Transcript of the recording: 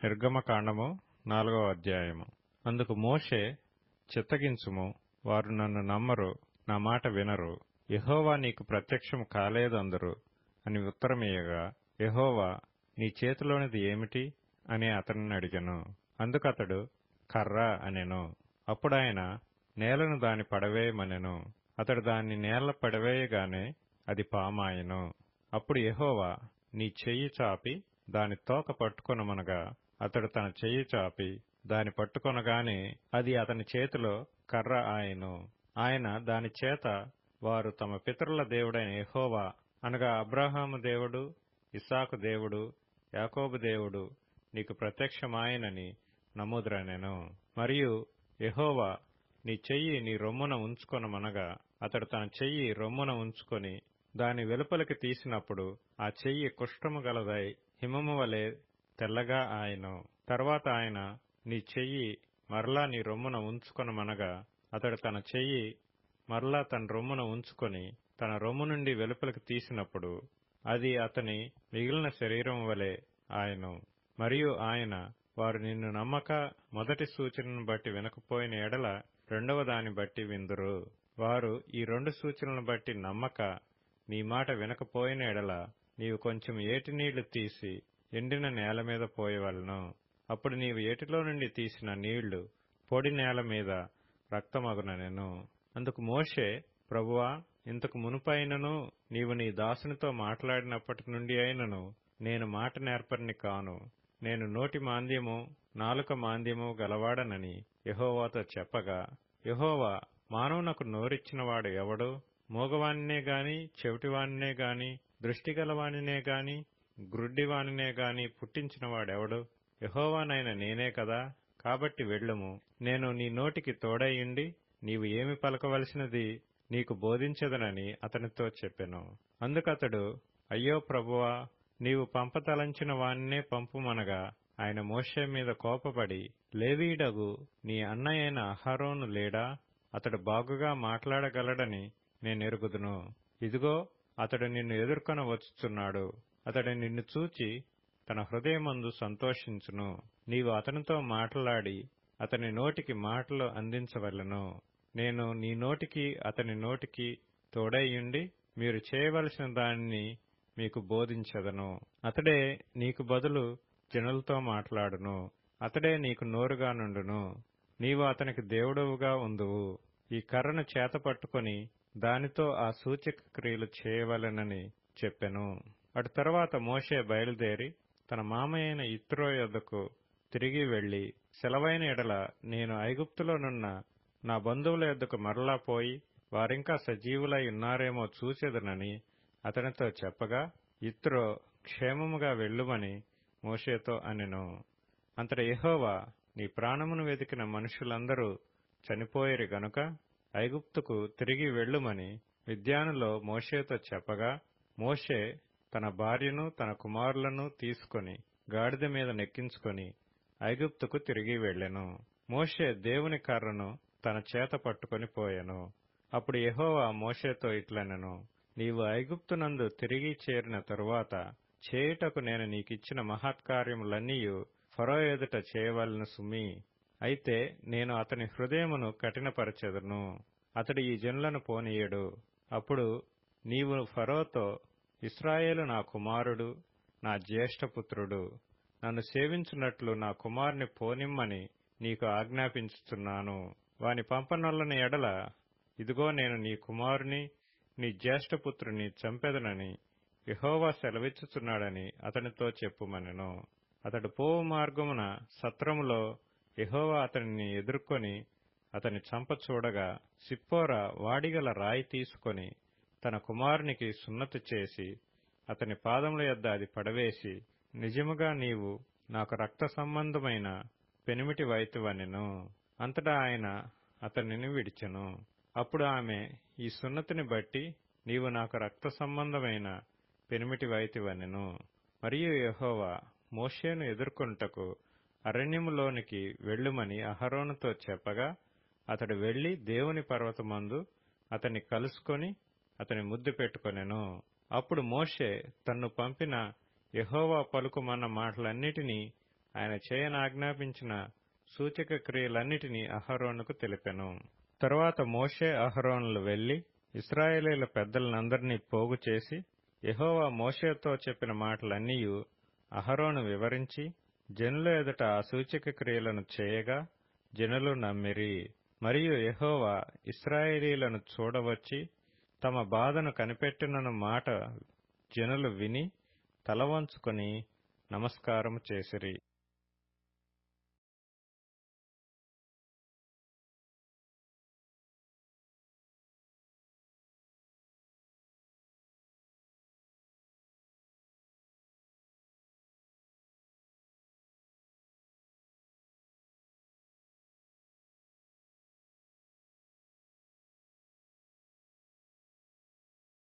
నిర్గమకాండము 4వ అధ్యాయము. అందుకు మోషే, చిత్తగించుము, వారు నన్ను నమ్మరు, నా మాట వినరు, యెహోవా నీకు ప్రత్యక్షము కాలేదందురు అని ఉత్తరమియ్యగా, యెహోవా, నీ చేతిలోనిది ఏమిటి అని అతనిని అడిగెను. అందుకతడు కర్ర అనెను. అప్పుడాయన నేలను దాని పడవేయమనెను. అతడు దాన్ని నేల పడవేయగానే అది పామాయెను. అప్పుడు యెహోవా, నీ చెయ్యి చాపి దాని తోక పట్టుకొనమనగా, అతడు తన చెయ్యి చాపి దాని పట్టుకొనగానే అది అతని చేతిలో కర్ర ఆయెను. ఆయన దాని చేత, వారు తమ పితరుల దేవుడైన యెహోవా అనగా అబ్రాహాము దేవుడు, ఇస్సాకు దేవుడు, యాకోబు దేవుడు నీకు ప్రత్యక్షమాయెనని నమ్ముదురనెను. మరియు యెహోవా, నీ చెయ్యి నీ రొమ్మున ఉంచుకొనమనగా, అతడు తన చెయ్యి రొమ్మున ఉంచుకొని దాని వెలుపలికి తీసినప్పుడు ఆ చెయ్యి కుష్ఠము గలదై హిమము వలె తెల్లగా ఆయెను. తర్వాత ఆయన, నీ చెయ్యి మరలా నీ రొమ్మున ఉంచుకొనమనగా, అతడు తన చెయ్యి మరలా తన రొమ్మున ఉంచుకొని తన రొమ్ము నుండి వెలుపలికి తీసినప్పుడు అది అతని మిగిలిన శరీరం వలె ఆయెను. మరియు ఆయన, వారు నిన్ను నమ్మక మొదటి సూచనను బట్టి వినకపోయిన ఎడల రెండవ దాన్ని బట్టి విందురు. వారు ఈ 2 సూచనలను బట్టి నమ్మక నీ మాట వినకపోయిన ఎడల నీవు కొంచెం ఏటి నీళ్లు తీసి ఎండిన నేల మీద పోయవలెను. అప్పుడు నీవు ఏటిలో నుండి తీసిన నీళ్లు పొడి నేల మీద రక్తమగుననెను. అందుకు మోషే, ప్రభువా, ఇంతకు మునుపైనను నీవు నీ దాసునితో మాట్లాడినప్పటి నుండి అయినను నేను మాట నేర్పరిని కాను. నేను నోటి మాంద్యము నాలుక మాంద్యము గలవాడనని యెహోవాతో చెప్పగా, యెహోవా, మానవునకు నోరిచ్చినవాడు ఎవడు? మూగవానినే గాని, చెవిటివానినే గాని, దృష్టిగలవానినే గాని, గ్రుడ్డివానినే గాని పుట్టించినవాడెవడు? యెహోవానైన నేనే కదా. కాబట్టి వెళ్ళుము, నేను నీ నోటికి తోడైయుండి నీవు ఏమి పలకవలసినది నీకు బోధించదనని అతనితో చెప్పెను. అందుకతడు, అయ్యో ప్రభువా, నీవు పంపతలంచిన వానినే పంపుమనగా, ఆయన మోషే మీద కోపపడి, లేవీయుడగు నీ అన్నయైన అహరోను లేడా? అతడు బాగుగా మాట్లాడగలడని నేనెరుగుదును. ఇదిగో, అతడు నిన్ను ఎదుర్కొన వచ్చుచున్నాడు. అతడు నిన్ను చూచి తన హృదయమందు సంతోషించును. నీవు అతనితో మాట్లాడి అతని నోటికి మాటలు అందించవలెను. నేను నీ నోటికి అతని నోటికి తోడైయుండి మీరు చేయవలసిన దానిని మీకు బోధించదను. అతడే నీకు బదులు జనులతో మాట్లాడును. అతడే నీకు నోరుగా నుండును. నీవు అతనికి దేవుడవుగా ఉందువు. ఈ కర్రను చేత పట్టుకొని దానితో ఆ సూచక క్రియలు చేయవలెనని చెప్పెను. అటు తరువాత మోషే బయలుదేరి తన మామయ్యైన యిత్రో యొద్దకు తిరిగి వెళ్లి, సెలవైన ఎడల నేను ఐగుప్తులోనున్న నా బంధువుల యొద్దకు మరలా పోయి వారింకా సజీవులై ఉన్నారేమో చూచెదనని అతనితో చెప్పగా, యిత్రో క్షేమముగా వెళ్ళుమని మోషేతో అనెను. అంతట యెహోవా, నీ ప్రాణమును వెతికిన మనుషులందరూ చనిపోయిరి గనుక ఐగుప్తుకు తిరిగి వెళ్ళుమని మిద్యానులో మోషేతో చెప్పగా, మోషే తన భార్యను తన కుమారులను తీసుకొని గాడిద మీద నెక్కించుకొని ఐగుప్తుకు తిరిగి వెళ్ళెను. మోషే దేవుని కర్రను తన చేత పట్టుకొని పోయెను. అప్పుడు యెహోవా మోషేతో ఇట్లనెను, నీవు ఐగుప్తునందు తిరిగి చేరిన తరువాత చేయుటకు నేను నీకిచ్చిన మహత్కార్యములన్నీయు ఫరో ఎదుట చేయవలెను సుమీ. అయితే నేను అతని హృదయమును కఠినపరచెదను, అతడు ఈ జనులను పోనీయడు. అప్పుడు నీవు ఫరోతో, ఇశ్రాయేలు నా కుమారుడు, నా జ్యేష్ఠపుత్రుడు, నన్ను సేవించున్నట్లు నా కుమారుని పోనిమ్మని నీకు ఆజ్ఞాపించుచున్నాను. వాని పంపనొల్లని ఎడల, ఇదిగో నేను నీ కుమారుని, నీ జ్యేష్ఠపుత్రుని చంపెదనని యెహోవా సెలవిచ్చుచున్నాడని అతనితో చెప్పుమనెను. అతడు పోవు మార్గమున సత్రములో యెహోవా అతనిని ఎదుర్కొని అతని చంప చూడగా, సిప్పోరా వాడిగల రాయి తీసుకొని తన కుమారునికి సున్నతి చేసి అతని పాదముల యొద్ద అది పడవేసి, నిజముగా నీవు నాకు రక్త సంబంధమైన పెనిమిటి వైతివనెను. అంతటా ఆయన అతనిని విడిచెను. అప్పుడు ఆమె, ఈ సున్నతిని బట్టి నీవు నాకు రక్త సంబంధమైన పెనిమిటి వైతివనెను. మరియు యెహోవా మోషేను ఎదుర్కొనుటకు అరణ్యములోనికి వెళ్ళుమని అహరోనుతో చెప్పగా, అతడు వెళ్లి దేవుని పర్వతమందు అతన్ని కలుసుకొని అతని ముద్దు పెట్టుకొనెను. అప్పుడు మోషే తన్ను పంపిన యెహోవా పలుకుమన్న మాటలన్నిటినీ ఆయన చేయనాజ్ఞాపించిన సూచక క్రియలన్నిటినీ అహరోనుకు తెలిపెను. తరువాత మోషే అహరోనులు వెళ్లి ఇశ్రాయేలీయుల పెద్దలనందరినీ పోగు చేసి యెహోవా మోషేతో చెప్పిన మాటలన్నీయు అహరోను వివరించి జనుల ఎదుట ఆ సూచక క్రియలను చేయగా జనులు నమ్మిరి. మరియు యెహోవా ఇశ్రాయేలీయులను చూడవచ్చి తమ బాధను కనిపెట్టునన్న మాట జనులు విని తలవంచుకొని నమస్కారము చేసిరి.